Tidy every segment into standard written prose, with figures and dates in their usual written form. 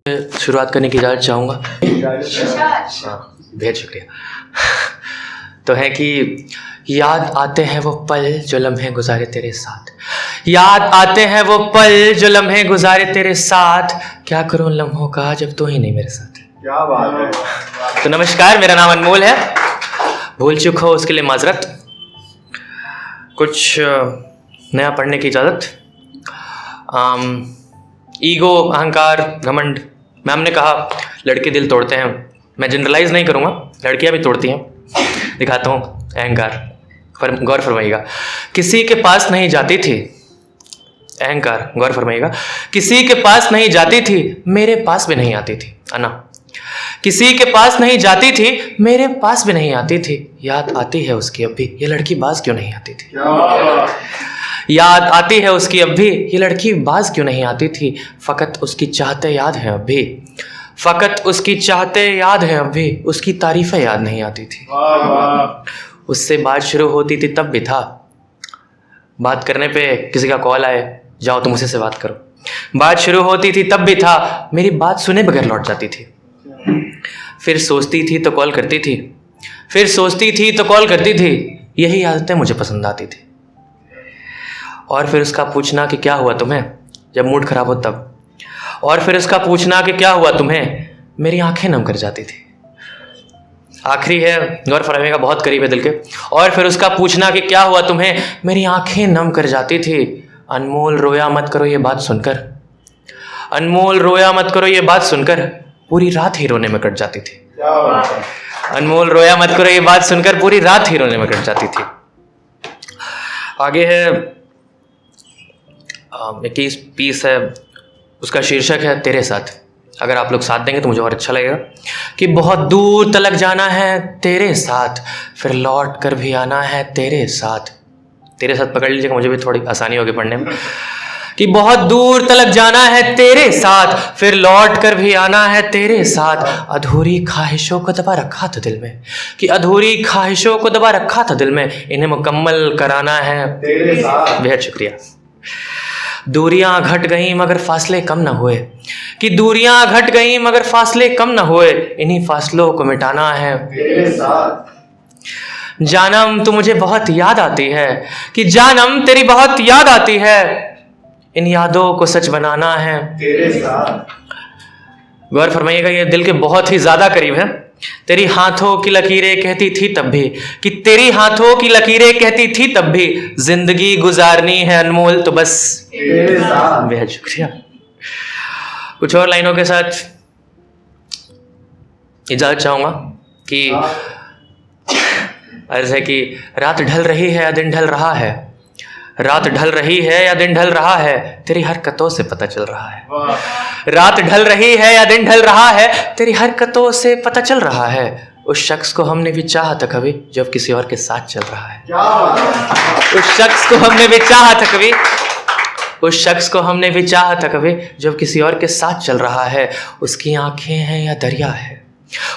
शुरुआत करने की इजाज़त चाहूँगा। हाँ, बेहद शुक्रिया। तो है कि याद आते हैं वो पल जो लम्हे गुजारे तेरे साथ, याद आते हैं वो पल जो लम्हे गुजारे तेरे साथ, क्या करूँ लम्हों का जब तू ही नहीं मेरे साथ। क्या बात है। तो नमस्कार, मेरा नाम अनमोल है। भूल चूक हो उसके लिए माजरत। कुछ नया पढ़ने की इजाज़त। ईगो, अहंकार, घमंड। मैम ने कहा लड़के दिल तोड़ते हैं, मैं जनरलाइज नहीं करूँगा, लड़कियां भी तोड़ती हैं। दिखाता हूँ अहंकार, गौर फरमाइएगा। किसी के पास नहीं जाती थी, अहंकार, गौर फरमाइएगा। किसी के पास नहीं जाती थी, मेरे पास भी नहीं आती थी। अन्ना, किसी के पास नहीं जाती थी, मेरे पास भी नहीं आती थी। याद आती है उसकी अब भी, ये लड़की बाज क्यों नहीं आती थी। याद आती है उसकी अब भी, ये लड़की बाज क्यों नहीं आती थी। फ़कत उसकी चाहते याद है अब भी, फ़कत उसकी चाहते याद है अब भी, उसकी तारीफ़ें याद नहीं आती थी। उससे बात शुरू होती थी तब भी था, बात करने पे किसी का कॉल आए, जाओ तुम उसी से बात करो। बात शुरू होती थी तब भी था, मेरी बात सुने बगैर लौट जाती थी। फिर सोचती थी तो कॉल करती थी, फिर सोचती थी तो कॉल करती थी, यही आदतें मुझे पसंद आती थी। और फिर उसका पूछना कि क्या हुआ तुम्हें, जब मूड खराब हो तब। और फिर उसका पूछना कि क्या हुआ तुम्हें, मेरी आंखें नम कर जाती थी। आखिरी है, गौर फरमाइएगा, बहुत करीब है दिल के। और फिर उसका पूछना कि क्या हुआ तुम्हें, मेरी आंखें नम कर जाती थी। अनमोल रोया मत करो ये बात सुनकर, अनमोल रोया मत करो ये बात सुनकर, पूरी रात ही रोने में कट जाती थी। अनमोल रोया मत करो ये बात सुनकर, पूरी रात ही रोने में कट जाती थी। आगे है 21 पीस है, उसका शीर्षक है तेरे साथ। अगर आप लोग साथ देंगे तो मुझे और अच्छा लगेगा। कि बहुत दूर तलक जाना है तेरे साथ, फिर लौट कर भी आना है तेरे साथ। तेरे साथ पकड़ लीजिएगा, मुझे भी थोड़ी आसानी होगी पढ़ने में। कि बहुत दूर तलक जाना है तेरे साथ, फिर लौट कर भी आना है तेरे साथ। अधूरी ख्वाहिशों को दबा रखा था दिल में, कि अधूरी ख्वाहिशों को दबा रखा था दिल में, इन्हें मुकम्मल कराना है तेरे साथ। बेहद शुक्रिया। दूरियां घट गईं मगर फासले कम न हुए, कि दूरियां घट गईं मगर फासले कम न हुए, इन्हीं फासलों को मिटाना है तेरे साथ। जानम तू मुझे बहुत याद आती है, कि जानम तेरी बहुत याद आती है, इन यादों को सच बनाना है तेरे साथ। गौर फरमाइएगा, ये दिल के बहुत ही ज्यादा करीब है। तेरी हाथों की लकीरें कहती थी तब भी, कि तेरी हाथों की लकीरें कहती थी तब भी, जिंदगी गुजारनी है अनमोल तो बस तेरे साथ। बेहद शुक्रिया। कुछ और लाइनों के साथ इजाजत चाहूंगा कि अर्ज है कि रात ढल रही है या दिन ढल रहा है, रात ढल रही है या दिन ढल रहा है, तेरी हरकतों से पता चल रहा है। रात ढल रही है या दिन ढल रहा है, तेरी हरकतों से पता चल रहा है। उस शख्स को हमने भी चाहा था कभी, जब किसी और के साथ चल रहा है। क्या बात है। उस शख्स को हमने भी चाहा था कभी, उस शख्स को हमने भी चाहा था कभी, जब किसी और के साथ चल रहा है। उसकी आंखें हैं या दरिया है,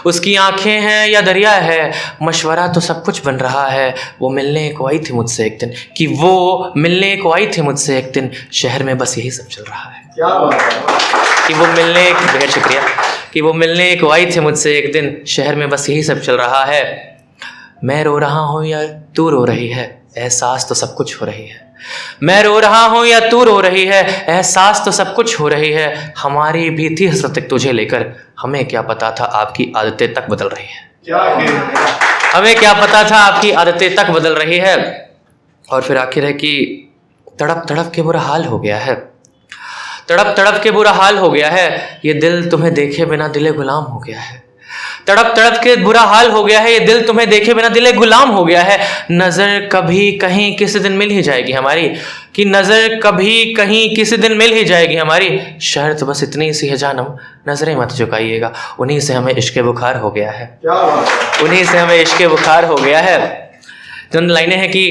उसकी आंखें हैं या दरिया है, मशवरा तो सब कुछ बन रहा है। वो मिलने को आई थी मुझसे एक दिन, कि वो मिलने को आई थी मुझसे एक दिन, शहर में बस यही सब चल रहा है। क्या बात है। कि वो मिलने, बेहद शुक्रिया, कि वो मिलने को आई थी मुझसे एक दिन, शहर में बस यही सब चल रहा है। मैं रो रहा हूँ या तू रो रही है, एहसास तो सब कुछ हो रही है। मैं रो रहा हूँ या तू रो रही है, एहसास तो सब कुछ हो रही है। हमारी भी थी हसरत तुझे लेकर, हमें क्या पता था आपकी आदतें तक बदल रही है। क्या बात। हमें क्या पता था आपकी आदतें तक बदल रही है। और फिर आखिर है कि तड़प तड़प के बुरा हाल हो गया है, तड़प तड़प के बुरा हाल हो गया है, ये दिल तुम्हें देखे बिना दिले गुलाम हो गया है। तड़प तड़प के बुरा हाल हो गया है, ये दिल तुम्हें देखे बिना दिले गुलाम हो गया है। नजर कभी कहीं किसी दिन मिल ही जाएगी हमारी, कि नजर कभी कहीं किसी दिन मिल ही जाएगी हमारी। शर्त बस इतनी सी है जानम, नजरें मत झुकाइएगा, उन्हीं से हमें इश्क बुखार हो गया है। क्या बात है। उन्हीं से हमें इश्क बुखार हो गया है। चंद लाइनें हैं कि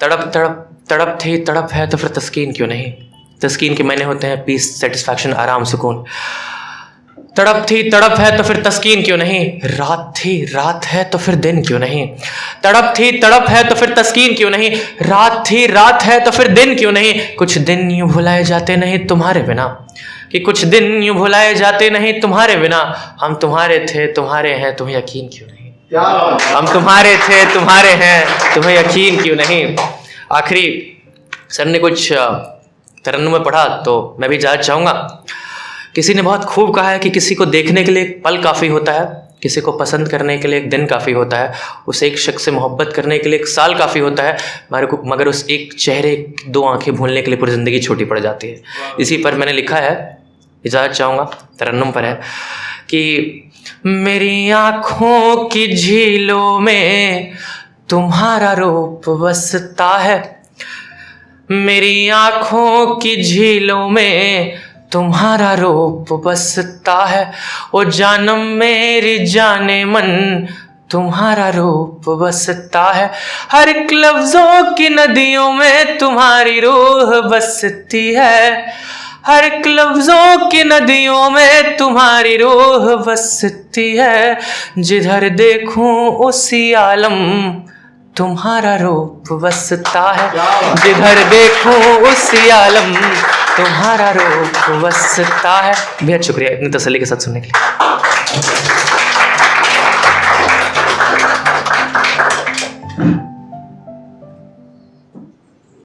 तड़प तड़प तड़प थी तड़प है तो फिर तस्कीन क्यों नहीं। तस्कीन के मायने होते हैं पीस, सेटिस्फैक्शन, आराम, सुकून। तड़प थी तड़प है तो फिर तस्कीन क्यों नहीं, रात थी रात है तो फिर दिन क्यों नहीं, तड़प थी तड़प है तो फिर तस्कीन क्यों नहीं, रात थी रात है तो फिर दिन क्यों नहीं, कुछ दिन यूं भुलाए जाते नहीं तुम्हारे बिना, कि कुछ दिन यूं भुलाए जाते नहीं तुम्हारे बिना, हम तुम्हारे थे तुम्हारे हैं तुम्हें यकीन क्यों नहीं, क्या बात है। हम तुम्हारे थे तुम्हारे हैं तुम्हें यकीन क्यों नहीं। आखिरी सर ने कुछ तरन्नुम में पढ़ा तो मैं भी जानना चाहूँगा। किसी ने बहुत खूब कहा है कि किसी को देखने के लिए एक पल काफ़ी होता है, किसी को पसंद करने के लिए एक दिन काफ़ी होता है, उसे एक शख्स से मोहब्बत करने के लिए एक साल काफ़ी होता है, मगर उस एक चेहरे दो आंखें भूलने के लिए पूरी ज़िंदगी छोटी पड़ जाती है। इसी पर मैंने लिखा है, इजाज़त चाहूँगा, तरन्नुम पर है कि मेरी आँखों की झीलों में तुम्हारा रूप बसता है, मेरी आँखों की झीलों में तुम्हारा रूप बसता है, ओ जानम मेरी जाने मन तुम्हारा रूप बसता है, हर एक लफ्ज़ों की नदियों में तुम्हारी रूह बसती है, हर एक लफ्ज़ों की नदियों में तुम्हारी रूह बसती है, जिधर देखूं उसी आलम तुम्हारा रूप बसता है, जिधर देखूं उसी आलम तुम्हारा रूप बसता है। बेहद शुक्रिया इतनी तसल्ली के साथ सुनने के लिए।